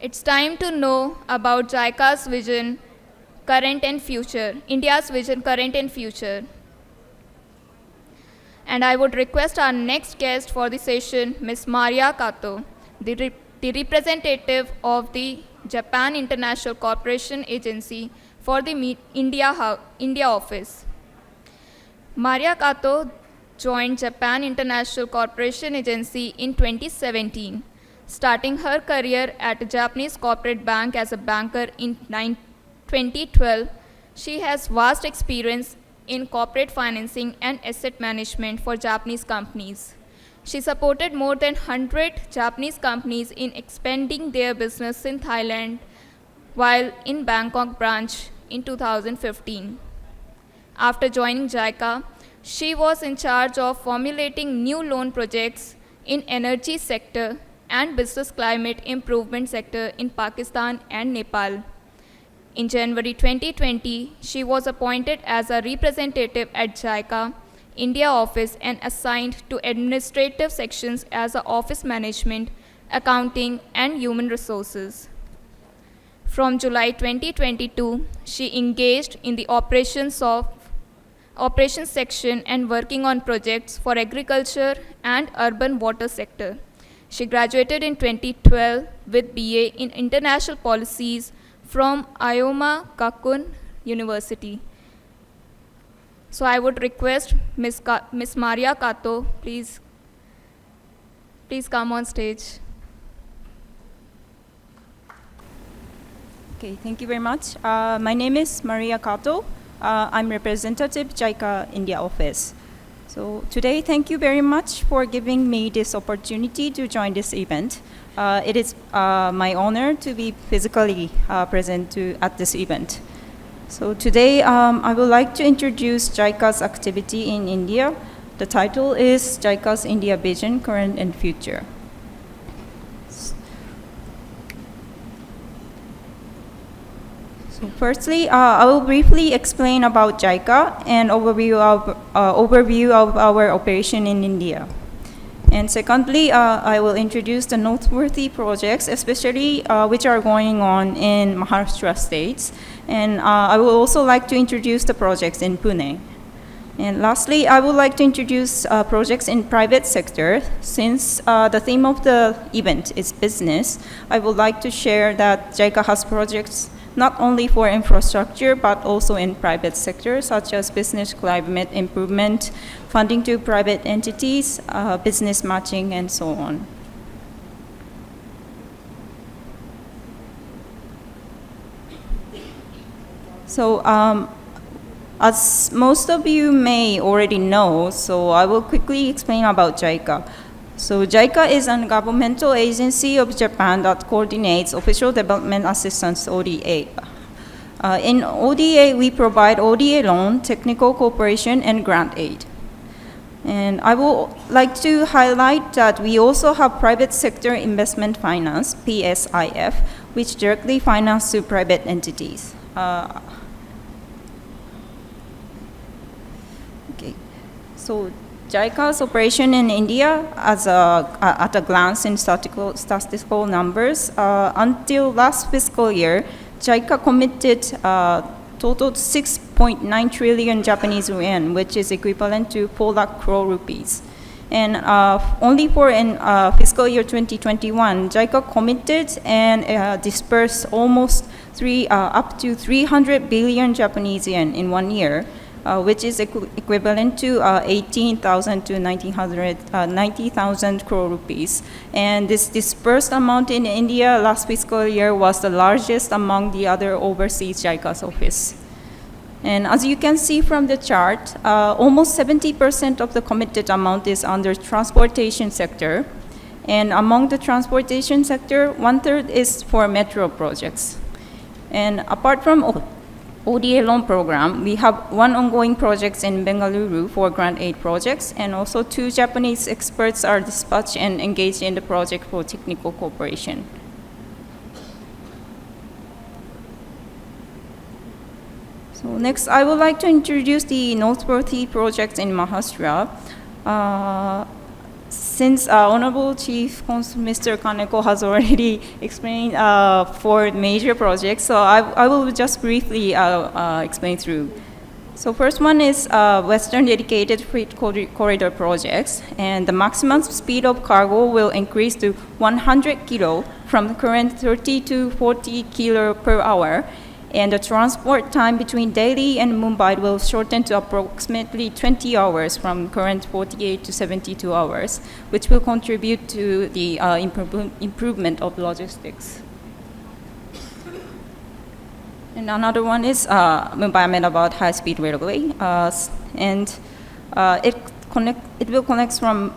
It's time to know about JICA's vision, current and future, India's vision, current and future. And I would request our next guest for the session, Ms. Maria Kato, the representative of the Japan International Cooperation Agency for the India office. Maria Kato joined Japan International Cooperation Agency in 2017, starting her career at a Japanese corporate bank as a banker in 2012. She has vast experience in corporate financing and asset management for Japanese companies. She supported more than 100 Japanese companies in expanding their business in Thailand while in Bangkok branch in 2015. After joining JICA, she was in charge of formulating new loan projects in energy sector and business climate improvement sector in Pakistan and Nepal. In January 2020, she was appointed as a representative at JICA India office and assigned to administrative sections as a office management, accounting, and human resources. From July 2022, she engaged in the operations section and working on projects for agriculture and urban water sector. She graduated in 2012 with BA in International Policies from Ioma Gakuin University. So I would request Ms. Maria Kato, please come on stage. Okay, thank you very much. My name is Maria Kato. I'm representative JICA India office. So today, thank you very much for giving me this opportunity to join this event. It is my honor to be physically present at this event. So today, I would like to introduce JICA's activity in India. The title is JICA's India Vision, Current and Future. So firstly, I will briefly explain about JICA and overview of our operation in India. And secondly, I will introduce the noteworthy projects, especially which are going on in Maharashtra states. And I will also like to introduce the projects in Pune. And lastly, I would like to introduce projects in private sector. Since the theme of the event is business, I would like to share that JICA has projects not only for infrastructure, but also in private sector, such as business climate improvement, funding to private entities, business matching, and so on. So, as most of you may already know, so I will quickly explain about JICA. So JICA is a governmental agency of Japan that coordinates official development assistance, ODA. In ODA, we provide ODA loan, technical cooperation, and grant aid. And I would like to highlight that we also have private sector investment finance, PSIF, which directly finance to private entities. Okay, so JICA's operation in India, at a glance in statistical numbers, until last fiscal year, JICA committed total 6.9 trillion Japanese yen, which is equivalent to 4 lakh crore rupees. And only for in fiscal year 2021, JICA committed and dispersed almost up to 300 billion Japanese yen in 1 year. Which is equivalent to 18,000 to 90,000 crore rupees. And this dispersed amount in India last fiscal year was the largest among the other overseas JICA's office. And as you can see from the chart, almost 70% of the committed amount is under transportation sector. And among the transportation sector, 1/3 is for metro projects. And apart from ODA loan program, we have one ongoing project in Bengaluru for grant aid projects, and also 2 Japanese experts are dispatched and engaged in the project for technical cooperation. So next, I would like to introduce the noteworthy projects in Maharashtra. Since Honorable Chief Consul Mr. Kaneko has already explained 4 major projects, so I will just briefly explain through. So first one is Western Dedicated Freight Corridor projects, and the maximum speed of cargo will increase to 100 kilo from the current 30 to 40 kilo per hour, and the transport time between Delhi and Mumbai will shorten to approximately 20 hours from current 48 to 72 hours, which will contribute to the improvement of logistics. And another one is Mumbai-Ahmedabad high-speed railway, and it will connect from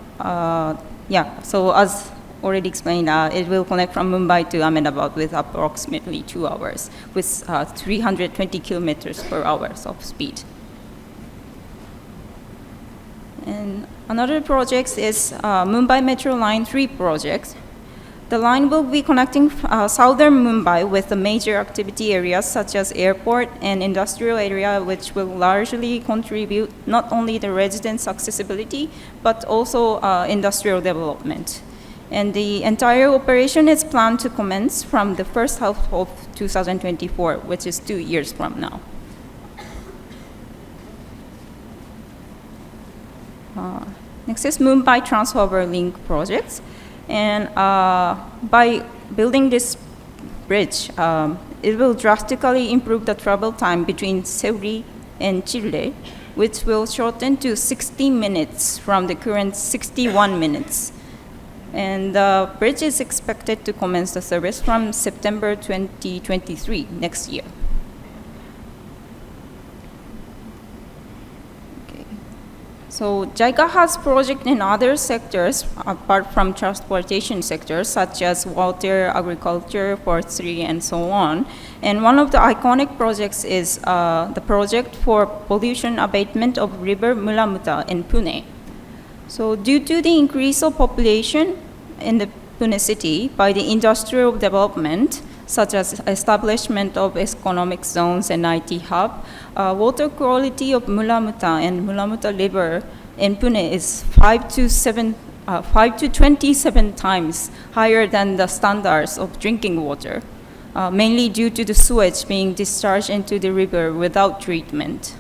So as already explained, it will connect from Mumbai to Ahmedabad with approximately 2 hours, with 320 kilometers per hour of speed. And another project is Mumbai Metro Line 3 project. The line will be connecting southern Mumbai with the major activity areas such as airport and industrial area, which will largely contribute not only the residents' accessibility, but also industrial development. And the entire operation is planned to commence from the first half of 2024, which is 2 years from now. Next is Mumbai Transformer Link projects. And by building this bridge, it will drastically improve the travel time between Seuri and Chile, which will shorten to 60 minutes from the current 61 minutes. And the bridge is expected to commence the service from September 2023, next year. So JICA has projects in other sectors apart from transportation sectors, such as water, agriculture, forestry, and so on. And one of the iconic projects is the project for pollution abatement of river Mulamuta in Pune. So due to the increase of population in the Pune city by the industrial development, such as establishment of economic zones and IT hub, water quality of Mulamuta and Mulamuta River in Pune is 5 to 27 times higher than the standards of drinking water, mainly due to the sewage being discharged into the river without treatment.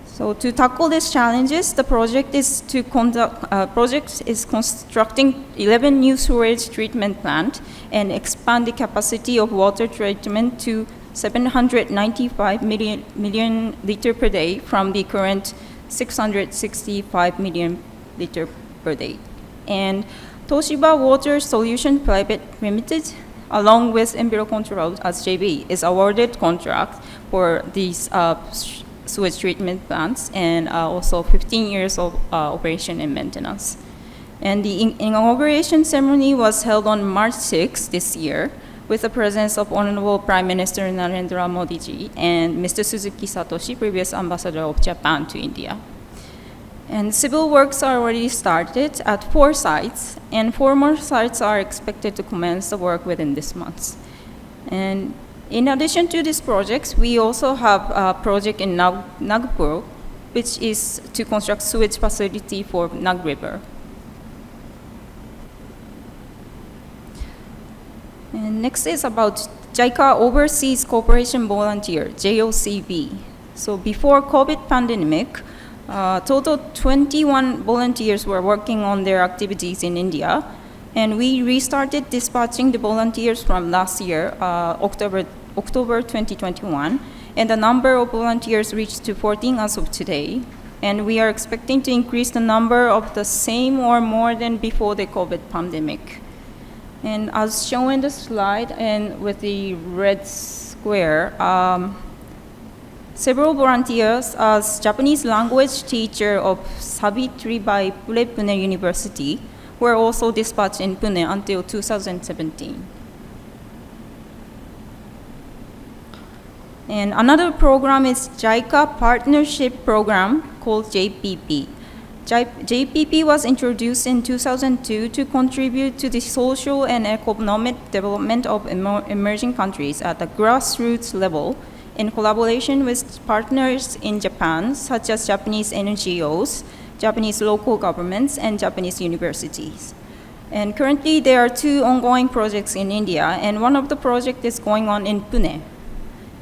So to tackle these challenges, the project is constructing 11 new sewage treatment plants and expand the capacity of water treatment to 795 million liter per day from the current 665 million liter per day. And Toshiba Water Solution Private Limited, along with Envirocontrol as JV, is awarded contract for these sewage treatment plants, and also 15 years of operation and maintenance. And the inauguration ceremony was held on March 6 this year with the presence of Honorable Prime Minister Narendra Modi ji and Mr. Suzuki Satoshi, previous ambassador of Japan to India. And civil works are already started at 4 sites, and 4 more sites are expected to commence the work within this month. And in addition to these projects, we also have a project in Nagpur, which is to construct sewage facility for Nag River. And next is about JICA Overseas Cooperation Volunteer, JOCV. So before COVID pandemic, total 21 volunteers were working on their activities in India. And we restarted dispatching the volunteers from last year, October 2021, and the number of volunteers reached to 14 as of today. And we are expecting to increase the number of the same or more than before the COVID pandemic. And as shown in the slide and with the red square, several volunteers as Japanese language teacher of Savitri by Pune University were also dispatched in Pune until 2017. And another program is JICA Partnership Program called JPP. JPP was introduced in 2002 to contribute to the social and economic development of emerging countries at the grassroots level in collaboration with partners in Japan, such as Japanese NGOs, Japanese local governments, and Japanese universities. And currently, there are 2 ongoing projects in India, and one of the projects is going on in Pune.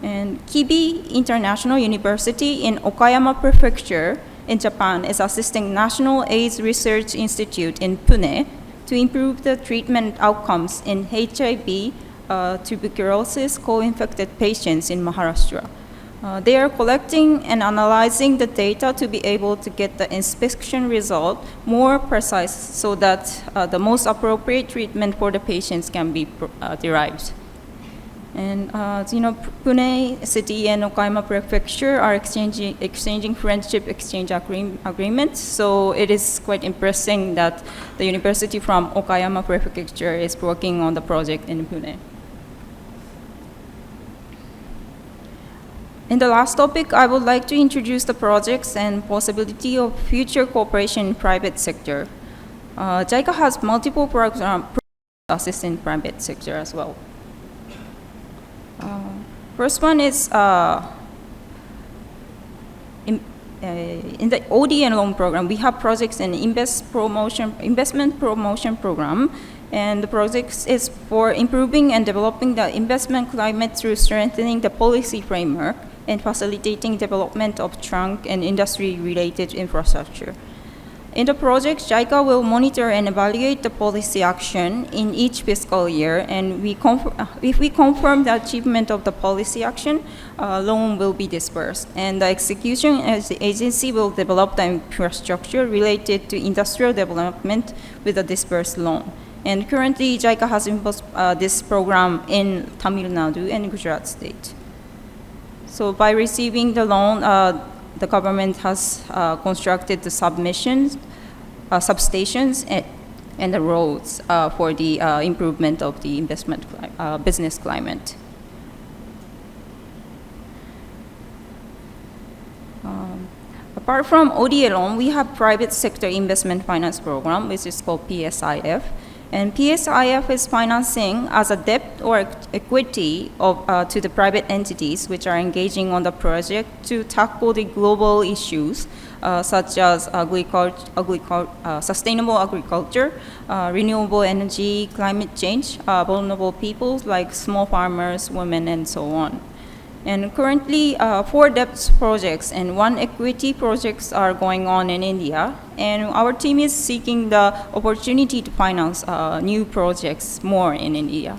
And Kibi International University in Okayama Prefecture in Japan is assisting National AIDS Research Institute in Pune to improve the treatment outcomes in HIV, tuberculosis co-infected patients in Maharashtra. They are collecting and analyzing the data to be able to get the inspection result more precise so that the most appropriate treatment for the patients can be derived. And Pune City and Okayama Prefecture are exchanging friendship exchange agreements. So it is quite impressive that the university from Okayama Prefecture is working on the project in Pune. In the last topic, I would like to introduce the projects and possibility of future cooperation in private sector. JICA has multiple programs assisting private sector as well. First one is in the ODA loan program, we have projects in investment promotion program, and the project is for improving and developing the investment climate through strengthening the policy framework and facilitating development of trunk and industry-related infrastructure. In the project, JICA will monitor and evaluate the policy action in each fiscal year, and if we confirm the achievement of the policy action, loan will be disbursed. And the execution as the agency will develop the infrastructure related to industrial development with a disbursed loan. And currently, JICA has imposed this program in Tamil Nadu and Gujarat state. So by receiving the loan, the government has constructed the substations and the roads for the improvement of the business climate. Apart from ODA loan, we have private sector investment finance program, which is called PSIF. And PSIF is financing as a debt or equity to the private entities which are engaging on the project to tackle the global issues such as sustainable agriculture, renewable energy, climate change, vulnerable peoples like small farmers, women, and so on. And currently, 4 debt projects and 1 equity projects are going on in India. And our team is seeking the opportunity to finance new projects more in India.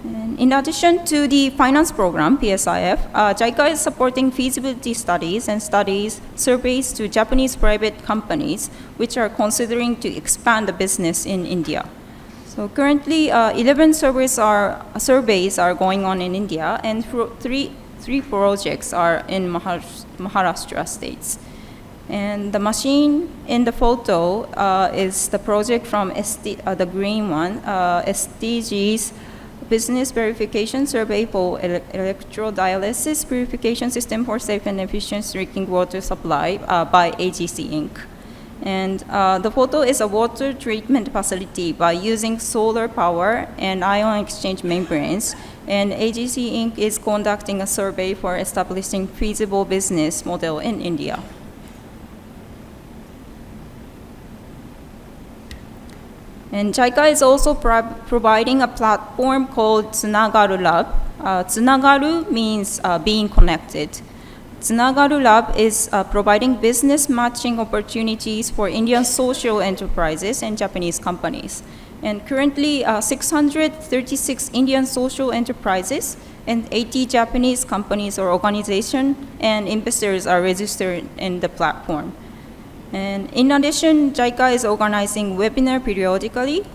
And in addition to the finance program, PSIF, JICA is supporting feasibility studies and surveys to Japanese private companies which are considering to expand the business in India. So currently, 11 surveys are going on in India, and three projects are in Maharashtra states. And the machine in the photo is the project from the green one, SDG's Business Verification Survey for Electrodialysis Purification System for Safe and Efficient Drinking Water Supply by AGC Inc. And the photo is a water treatment facility by using solar power and ion exchange membranes. And AGC Inc. is conducting a survey for establishing feasible business model in India. And JICA is also providing a platform called Tsunagaru Lab. Tsunagaru means being connected. Tsunagaru Lab is providing business matching opportunities for Indian social enterprises and Japanese companies. And currently, 636 Indian social enterprises and 80 Japanese companies or organizations and investors are registered in the platform. And in addition, JICA is organizing webinar periodically.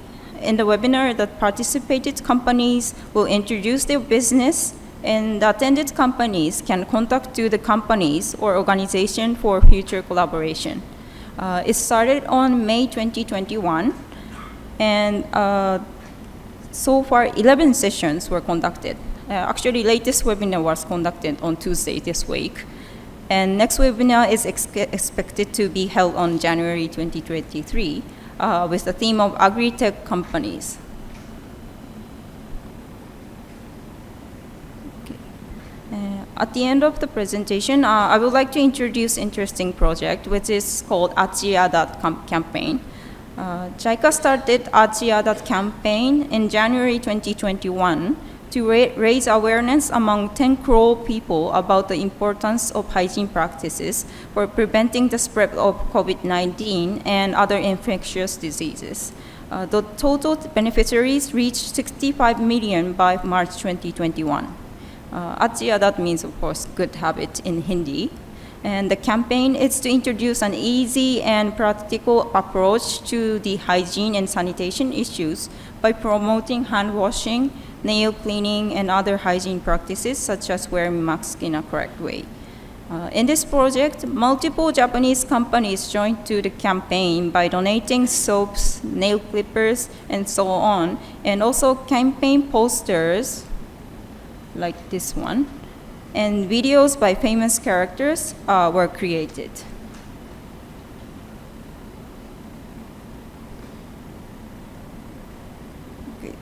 In the webinar, the participated companies will introduce their business, and the attended companies can contact to the companies or organization for future collaboration. It started on May 2021, and so far 11 sessions were conducted. Actually, latest webinar was conducted on Tuesday this week. And next webinar is expected to be held on January 2023 with the theme of agri-tech companies. At the end of the presentation, I would like to introduce interesting project, which is called Achiya campaign. JICA started Achiya campaign in January 2021 to raise awareness among 10 crore people about the importance of hygiene practices for preventing the spread of COVID-19 and other infectious diseases. The total beneficiaries reached 65 million by March 2021. Achiya, that means, of course, good habit in Hindi. And the campaign is to introduce an easy and practical approach to the hygiene and sanitation issues by promoting hand washing, nail cleaning, and other hygiene practices such as wearing masks in a correct way. In this project, multiple Japanese companies joined to the campaign by donating soaps, nail clippers, and so on, and also campaign posters like this one, and videos by famous characters were created. Okay.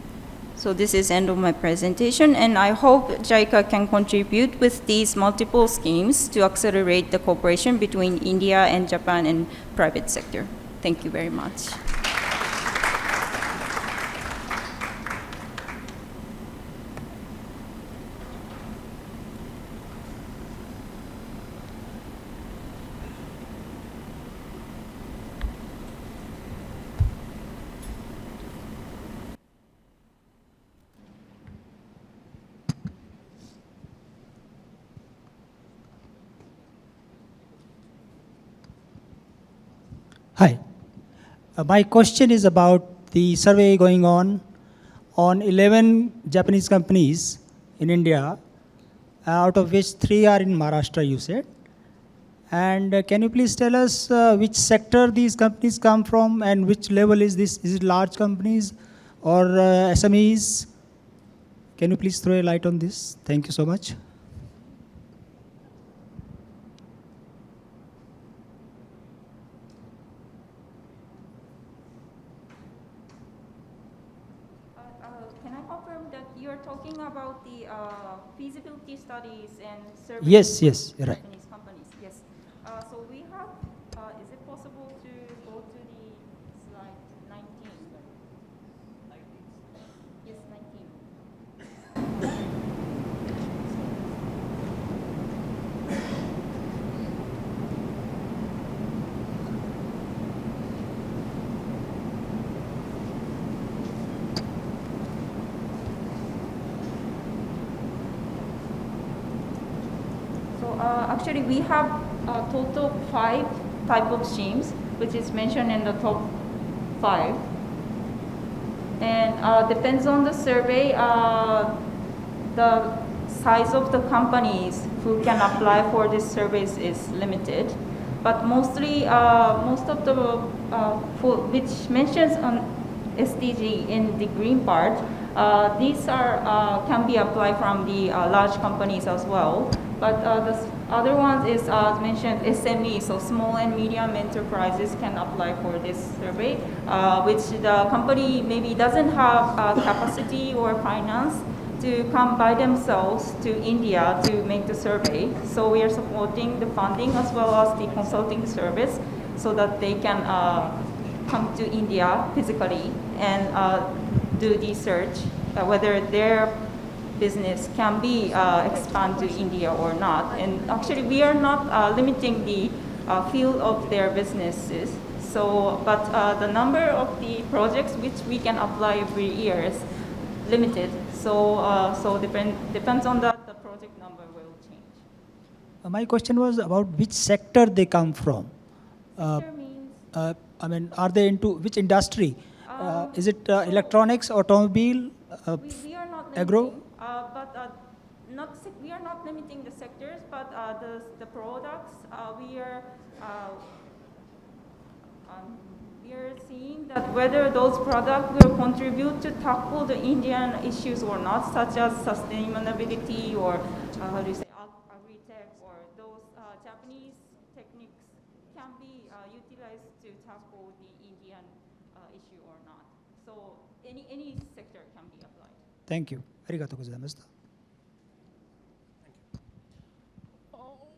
So this is end of my presentation, and I hope JICA can contribute with these multiple schemes to accelerate the cooperation between India and Japan and private sector. Thank you very much. Hi. My question is about the survey going on 11 Japanese companies in India, out of which 3 are in Maharashtra, you said. And can you please tell us which sector these companies come from and which level is this? Is it large companies or SMEs? Can you please throw a light on this? Thank you so much. Can I confirm that you're talking about the feasibility studies and surveys? Yes, you're right. Japanese companies? Yes. So we have, is it possible to go to the slide 19? Yes, 19. Actually, we have a total 5 type of schemes, which is mentioned in the top 5. And depends on the survey, the size of the companies who can apply for this service is limited. But mostly, most of the, which mentions on SDG in the green part, these are can be applied from the large companies as well. But the other ones is mentioned SME, so small and medium enterprises can apply for this survey, which the company maybe doesn't have capacity or finance to come by themselves to India to make the survey. So we are supporting the funding as well as the consulting service so that they can come to India physically and do the search whether their business can be expand to India or not. And actually, we are not limiting the field of their businesses. So, but the number of the projects which we can apply every year is limited. So, depends on that, the project number will change. My question was about which sector they come from. Sector means I mean, are they into which industry? Is it electronics, automobile, we are not limiting, agro? We are not limiting the sectors, but the products we are seeing that whether those products will contribute to tackle the Indian issues or not, such as sustainability or how do you say agri-tech, or those Japanese techniques can be utilized to tackle the Indian issue or not. So any sector can be applied. Thank you. ありがとうございました。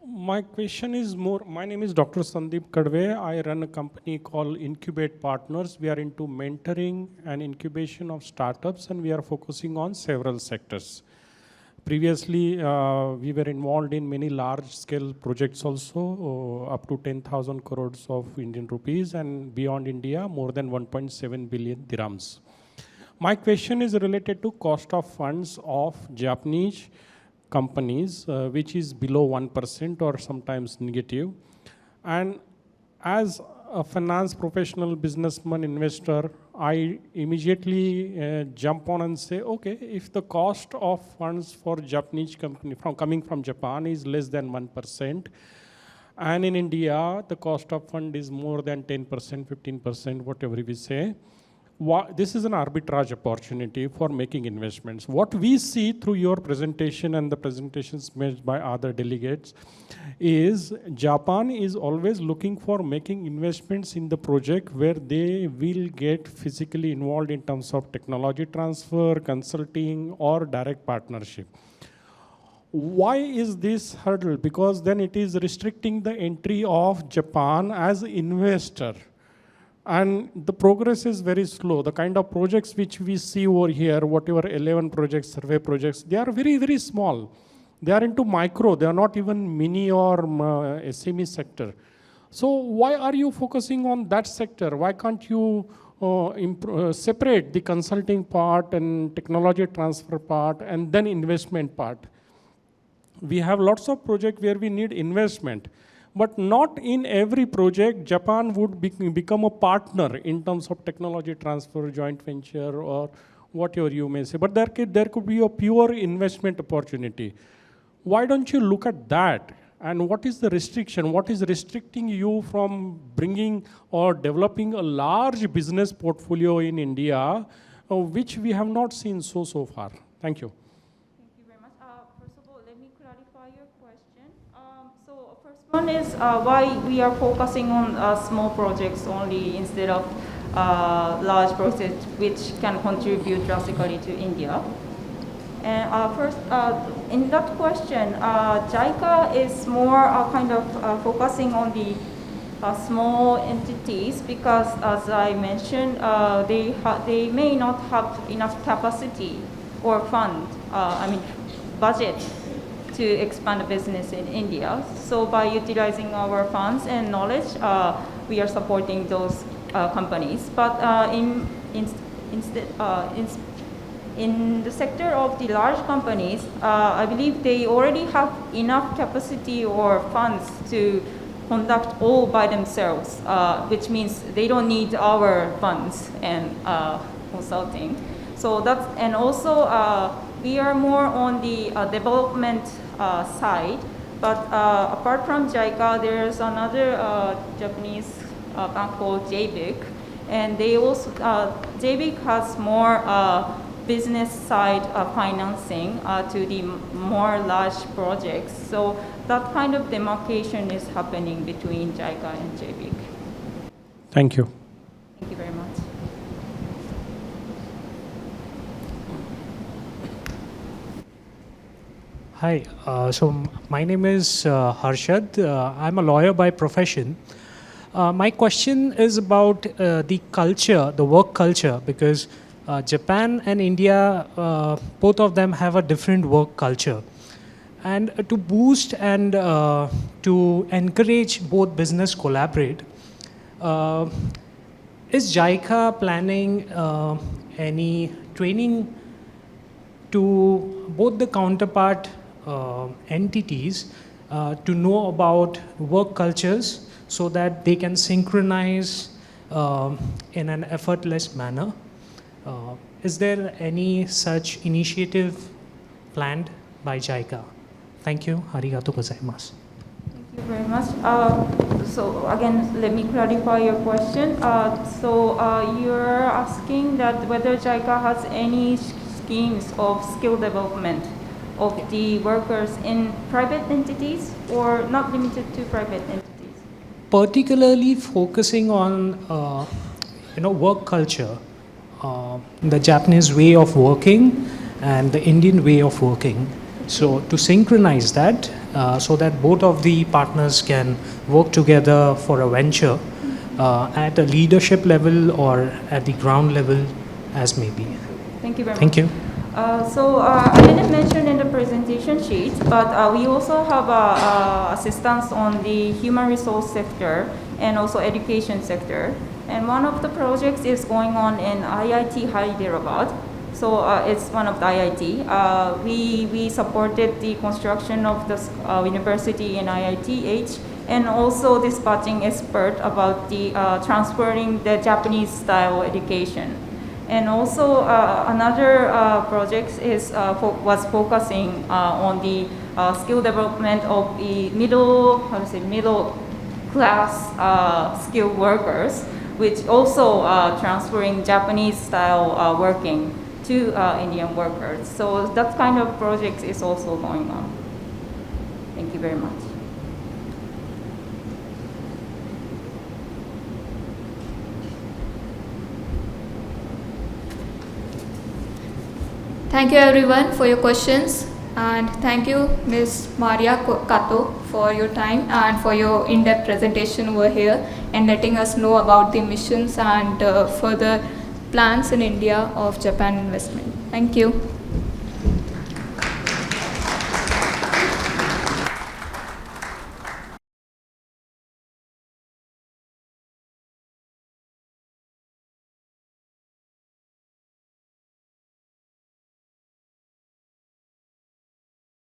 My question is more, my name is Dr. Sandeep Kadve. I run a company called Incubate Partners. We are into mentoring and incubation of startups, and we are focusing on several sectors. Previously, we were involved in many large-scale projects also, up to 10,000 crores of Indian rupees, and beyond India, more than 1.7 billion dirhams. My question is related to cost of funds of Japanese companies, which is below 1% or sometimes negative. And as a finance professional, businessman, investor, I immediately jump on and say, okay, if the cost of funds for Japanese company coming from Japan is less than 1%, and in India, the cost of fund is more than 10%, 15%, whatever we say, this is an arbitrage opportunity for making investments. What we see through your presentation and the presentations made by other delegates is Japan is always looking for making investments in the project where they will get physically involved in terms of technology transfer, consulting, or direct partnership. Why is this hurdle? Because then it is restricting the entry of Japan as investor. And the progress is very slow. The kind of projects which we see over here, whatever 11 projects, survey projects, they are very, very small. They are into micro. They are not even mini or SME sector. So why are you focusing on that sector? Why can't you separate the consulting part and technology transfer part and then investment part? We have lots of projects where we need investment. But not in every project, Japan would become a partner in terms of technology transfer, joint venture, or whatever you may say. But there could be a pure investment opportunity. Why don't you look at that? And what is the restriction? What is restricting you from bringing or developing a large business portfolio in India, which we have not seen so far? Thank you. One is why we are focusing on small projects only instead of large projects which can contribute drastically to India. And first, in that question, JICA is more kind of focusing on the small entities because, as I mentioned, they may not have enough capacity or budget to expand a business in India. So by utilizing our funds and knowledge, we are supporting those companies. But in the sector of the large companies, I believe they already have enough capacity or funds to conduct all by themselves, which means they don't need our funds and consulting. So that's, and also we are more on the development side, but apart from JICA, there's another Japanese bank called JBIC, and they also, JBIC has more business side financing to the more large projects. So that kind of demarcation is happening between JICA and JBIC. Thank you. Thank you very much. Hi, so my name is Harshad. I'm a lawyer by profession. My question is about the culture, the work culture, because Japan and India, both of them have a different work culture. And to boost and to encourage both business collaborate, is JICA planning any training to both the counterpart entities to know about work cultures so that they can synchronize in an effortless manner? Is there any such initiative planned by JICA? Thank you. Arigato gozaimasu. Thank you very much. So again, let me clarify your question. You're asking that whether JICA has any schemes of skill development of the workers in private entities or not limited to private entities? Particularly focusing on work culture, the Japanese way of working and the Indian way of working. So to synchronize that so that both of the partners can work together for a venture at a leadership level or at the ground level as may be. Thank you very much. Thank you. I didn't mention in the presentation sheet, but we also have assistance on the human resource sector and also education sector. And one of the projects is going on in IIT Hyderabad. So it's one of the IIT. We supported the construction of the university in IITH and also dispatching expert about the transferring the Japanese style education. And also another project was focusing on the skill development of the middle class skilled workers, which also transferring Japanese style working to Indian workers. So that kind of project is also going on. Thank you very much. Thank you everyone for your questions, and thank you Ms. Maria Kato for your time and for your in-depth presentation over here and letting us know about the missions and further plans in India of Japan investment. Thank you.